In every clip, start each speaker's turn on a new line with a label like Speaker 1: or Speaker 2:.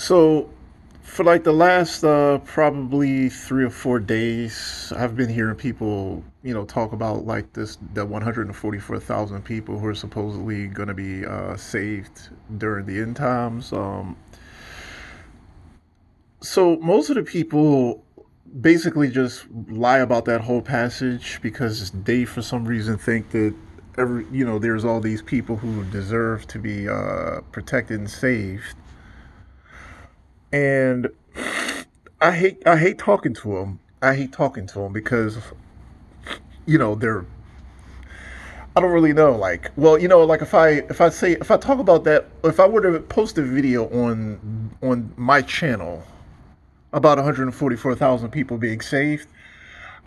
Speaker 1: So, for like the last probably 3 or 4 days, I've been hearing people, talk about like the 144,000 people who are supposedly going to be saved during the end times. So most of the people basically just lie about that whole passage because they, for some reason, think that there's all these people who deserve to be protected and saved. And I hate talking to them. I hate talking to them because they're I don't really know. Like, well, like if I talk about that, if I were to post a video on my channel about 144,000 people being saved,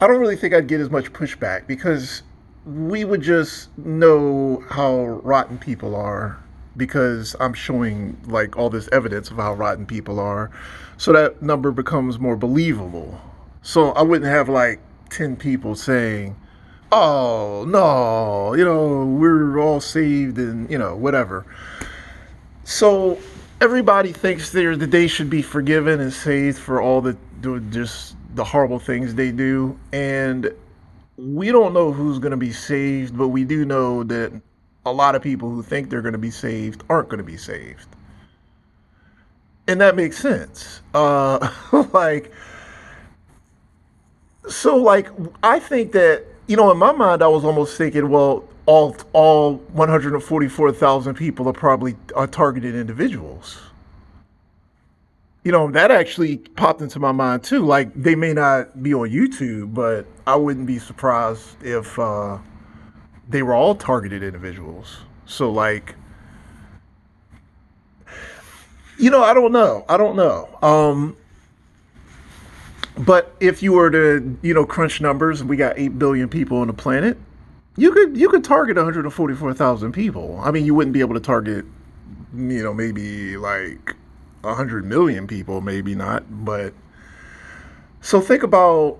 Speaker 1: I don't really think I'd get as much pushback because we would just know how rotten people are because I'm showing like all this evidence of how rotten people are. So that number becomes more believable. So I wouldn't have like 10 people saying, "Oh, no, we're all saved and, whatever." So everybody thinks that they should be forgiven and saved for all just the horrible things they do, and we don't know who's going to be saved, but we do know that a lot of people who think they're going to be saved aren't going to be saved, and that makes sense. Like like I think that in my mind I was almost thinking, well, all 144,000 people are probably targeted individuals. That actually popped into my mind too. Like they may not be on YouTube, but I wouldn't be surprised if they were all targeted individuals. So like, I don't know. I don't know. But if you were to, crunch numbers, and we got 8 billion people on the planet, you could target 144,000 people. I mean, you wouldn't be able to target, maybe like 100 million people, maybe not. But so think about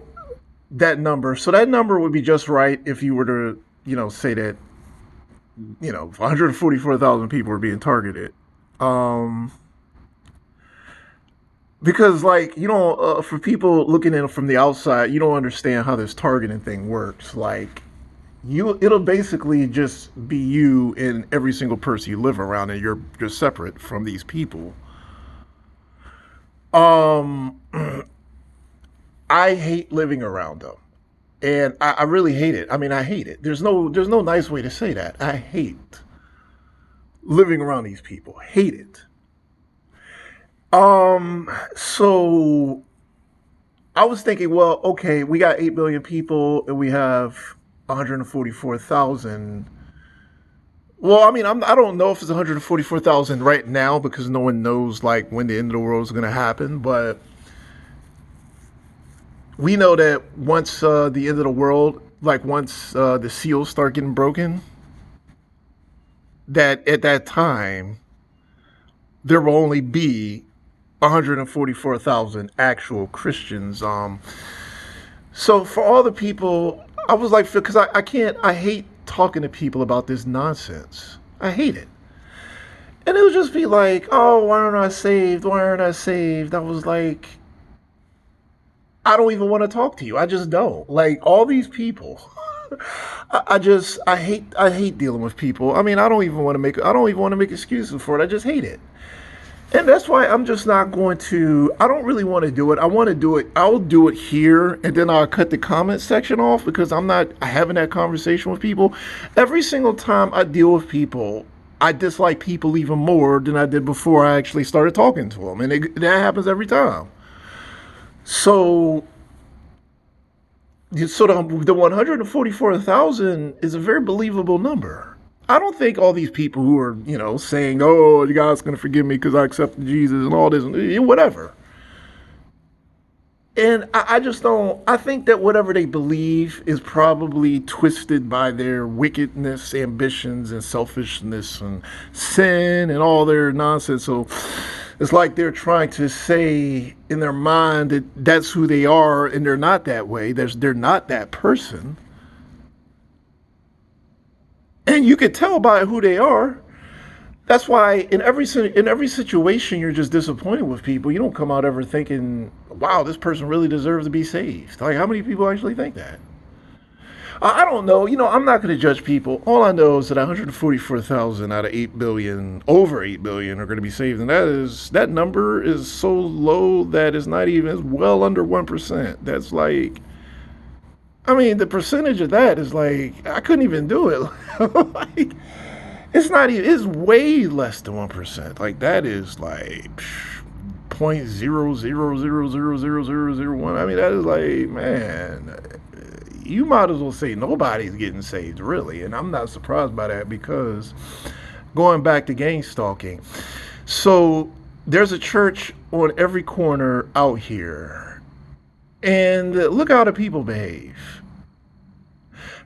Speaker 1: that number. So that number would be just right if you were to, say that, 144,000 people are being targeted. Um, because like for people looking in from the outside, you don't understand how this targeting thing works. Like it'll basically just be you and every single person you live around, and you're separate from these people. um I hate living around them, and I really hate it. I mean, I hate it. There's no nice way to say that. I hate living around these people. Hate it. So I was thinking, well, okay, we got 8 billion people and we have 144,000. Well, I mean, I don't know if it's 144,000 right now because no one knows like when the end of the world is going to happen. But we know that once the end of the world, like once the seals start getting broken, that at that time there will only be 144,000 actual Christians. So for all the people, I was like, because I can't, I hate talking to people about this nonsense. I hate it. And it would just be like, oh, why aren't I saved? Why aren't I saved? I was like, I don't even want to talk to you. I just don't. Like all these people. I hate dealing with people. I mean, I don't even want to make excuses for it. I just hate it. And that's why I'm just not going to. I don't really want to do it. I want to do it. I'll do it here, and then I'll cut the comment section off because I'm not having that conversation with people. Every single time I deal with people, I dislike people even more than I did before I actually started talking to them, and that happens every time. So, the 144,000 is a very believable number. I don't think all these people who are, saying, "Oh, God's going to forgive me because I accepted Jesus" and all this, whatever. And I just don't. I think that whatever they believe is probably twisted by their wickedness, ambitions, and selfishness, and sin, and all their nonsense. So it's like they're trying to say in their mind that that's who they are, and they're not that way. They're not that person, and you could tell by who they are. That's why in every situation you're just disappointed with people. You don't come out ever thinking, "Wow, this person really deserves to be saved." Like, how many people actually think that? I don't know. I'm not going to judge people. All I know is that 144,000 out of 8 billion, over 8 billion, are going to be saved, and that number is so low that it's not even, it's well under 1%. That's like, I mean, the percentage of that is like, I couldn't even do it. Like, it's not even, it's way less than 1%. Like, that is like 0.000000001. I mean, that is like, man, you might as well say nobody's getting saved, really. And I'm not surprised by that, because going back to gang stalking, so there's a church on every corner out here, and look how the people behave.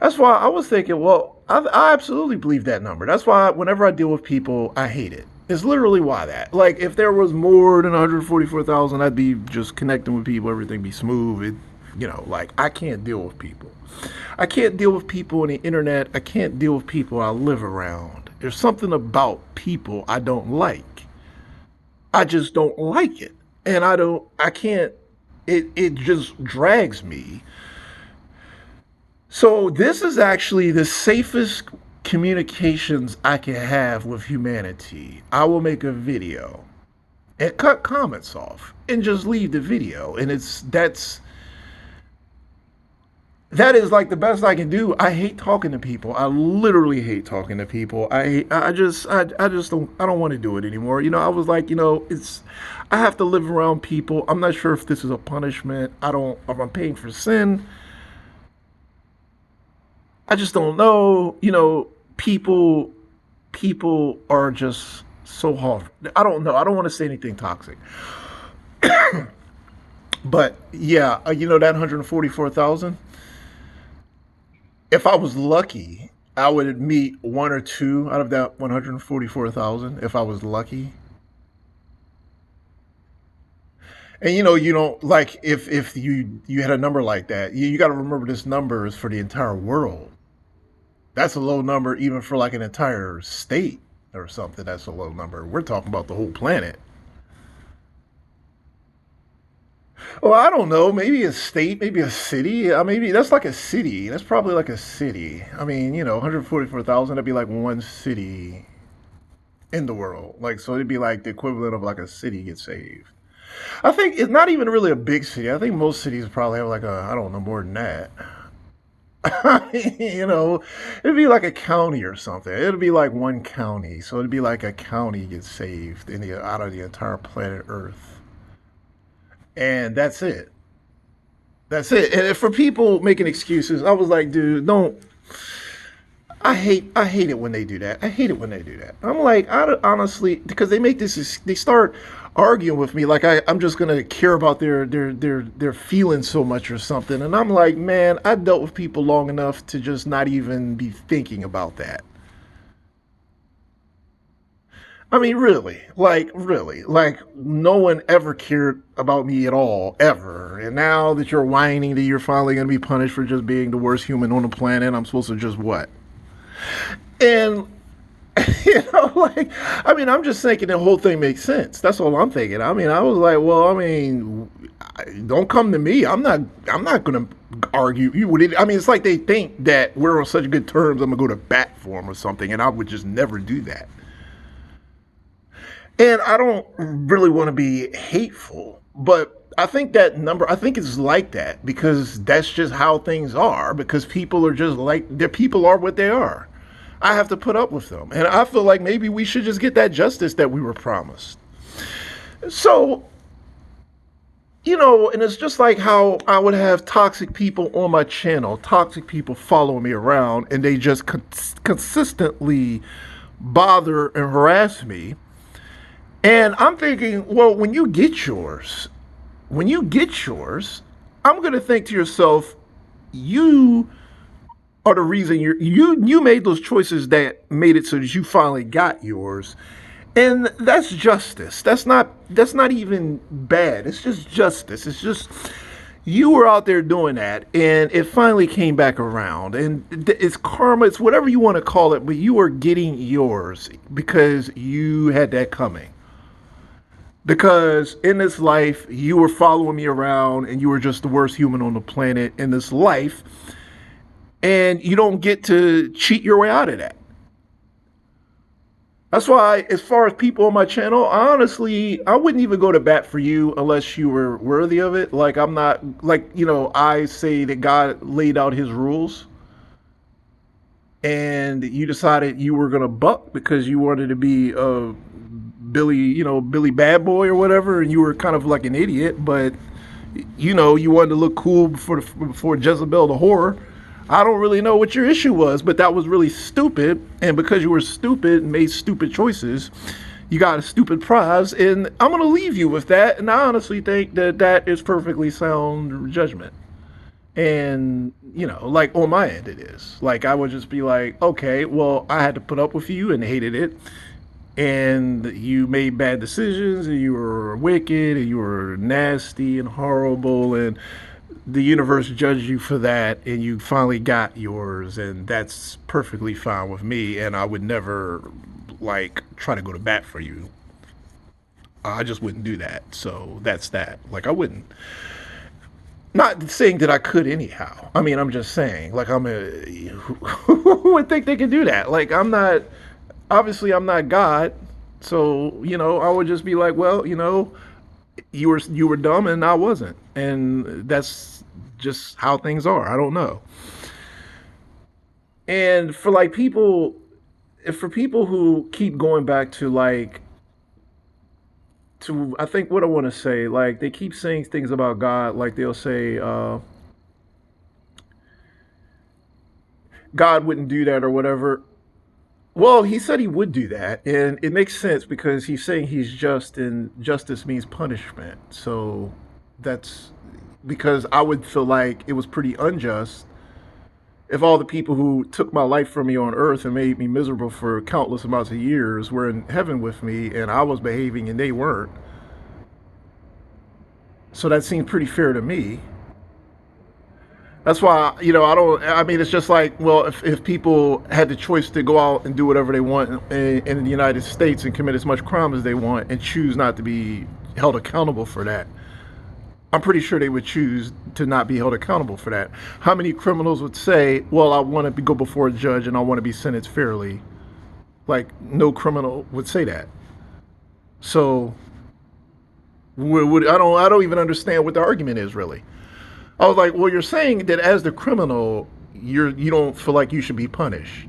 Speaker 1: That's why I was thinking, well, I absolutely believe that number. That's why whenever I deal with people, I hate it. It's literally why that. Like, if there was more than 144,000, I'd be just connecting with people, everything be smooth. Like, I can't deal with people. I can't deal with people on the internet. I can't deal with people I live around. There's something about people I don't like. I just don't like it. And I can't, it just drags me. So this is actually the safest communications I can have with humanity. I will make a video and cut comments off and just leave the video. And that is like the best I can do. I hate talking to people. I literally hate talking to people. I don't want to do it anymore. I was like, I have to live around people. I'm not sure if this is a punishment. If I'm paying for sin. I just don't know. People are just so hard. I don't know. I don't want to say anything toxic. But yeah, that 144,000. If I was lucky, I would meet one or two out of that 144,000 if I was lucky. And you don't, like, if you had a number like that, you got to remember this number is for the entire world. That's a low number even for like an entire state or something. That's a low number. We're talking about the whole planet. Well, I don't know. Maybe a state, maybe a city. Maybe that's like a city. That's probably like a city. I mean, 144,000. That'd be like one city in the world. Like, so it'd be like the equivalent of like a city gets saved. I think it's not even really a big city. I think most cities probably have like I don't know, more than that. It'd be like a county or something. It'd be like one county. So it'd be like a county gets saved out of the entire planet Earth. And that's it. That's it. And for people making excuses, I was like, dude, don't. I hate it when they do that. I hate it when they do that. I'm like, honestly, because they start arguing with me like I'm just gonna care about their feelings so much or something. And I'm like, man, I dealt with people long enough to just not even be thinking about that. I mean, really, like no one ever cared about me at all, ever. And now that you're whining that you're finally gonna be punished for just being the worst human on the planet, I'm supposed to just what? And like, I mean, I'm just thinking the whole thing makes sense. That's all I'm thinking. I mean, I was like, well, I mean, don't come to me. I'm not going to argue. You would. I mean, it's like they think that we're on such good terms. I'm gonna go to bat for them or something, and I would just never do that. And I don't really want to be hateful, but I think that number, I think it's like that because that's just how things are. Because people are just like, their people are what they are. I have to put up with them. And I feel like maybe we should just get that justice that we were promised. So, and it's just like how I would have toxic people on my channel, toxic people following me around, and they just consistently bother and harass me. And I'm thinking, well, when you get yours, I'm going to think to yourself, you are the reason you made those choices that made it so that you finally got yours. And that's justice. That's not even bad. It's just justice. It's just You were out there doing that, and it finally came back around. And it's karma, it's whatever you want to call it, but you are getting yours because you had that coming. Because in this life, you were following me around and you were just the worst human on the planet in this life. And you don't get to cheat your way out of that. That's why, as far as people on my channel, honestly, I wouldn't even go to bat for you unless you were worthy of it. Like, I'm not, like, I say that God laid out his rules and you decided you were going to buck because you wanted to be a Billy, Billy Bad Boy or whatever, and you were kind of like an idiot, but you wanted to look cool before Jezebel the whore. I don't really know what your issue was, but that was really stupid. And because you were stupid and made stupid choices, you got a stupid prize. And I'm going to leave you with that. And I honestly think that that is perfectly sound judgment. And, like on my end, it is. Like, I would just be like, okay, well, I had to put up with you and hated it. And you made bad decisions and you were wicked and you were nasty and horrible. And the universe judged you for that and you finally got yours. And that's perfectly fine with me. And I would never, like, try to go to bat for you. I just wouldn't do that. So that's that. Like, I wouldn't. Not saying that I could anyhow. I mean, I'm just saying, like, who would think they could do that? Like, I'm not, obviously, I'm not God. So, I would just be like, well, you were dumb and I wasn't. And that's just how things are. I don't know. And for like people, if for people who keep going back to like, to, I think what I want to say, like, they keep saying things about God, like they'll say, God wouldn't do that or whatever. Well, he said he would do that, and it makes sense because he's saying he's just, and justice means punishment. So that's because I would feel like it was pretty unjust if all the people who took my life from me on earth and made me miserable for countless amounts of years were in heaven with me and I was behaving and they weren't. So that seemed pretty fair to me. That's why, I don't, I mean, it's just like, well, if people had the choice to go out and do whatever they want in the United States and commit as much crime as they want and choose not to be held accountable for that, I'm pretty sure they would choose to not be held accountable for that. How many criminals would say, well, I want to go before a judge and I want to be sentenced fairly? Like, no criminal would say that. So, I don't even understand what the argument is really. I was like, well, you're saying that as the criminal, you don't feel like you should be punished.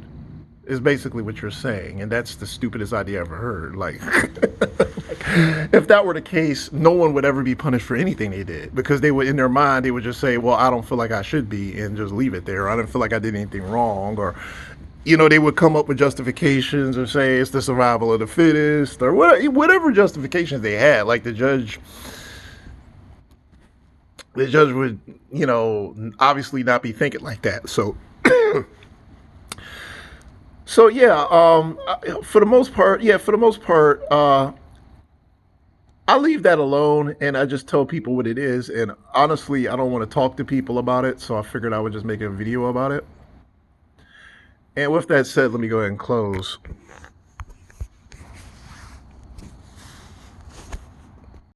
Speaker 1: Is basically what you're saying, and that's the stupidest idea I ever heard. Like, if that were the case, no one would ever be punished for anything they did because they would, in their mind, they would just say, "Well, I don't feel like I should be," and just leave it there. I don't feel like I did anything wrong, or they would come up with justifications or say it's the survival of the fittest, or whatever justifications they had. Like the judge would, obviously not be thinking like that. So yeah, for the most part, I leave that alone and I just tell people what it is. And honestly, I don't want to talk to people about it, so I figured I would just make a video about it. And with that said, let me go ahead and close.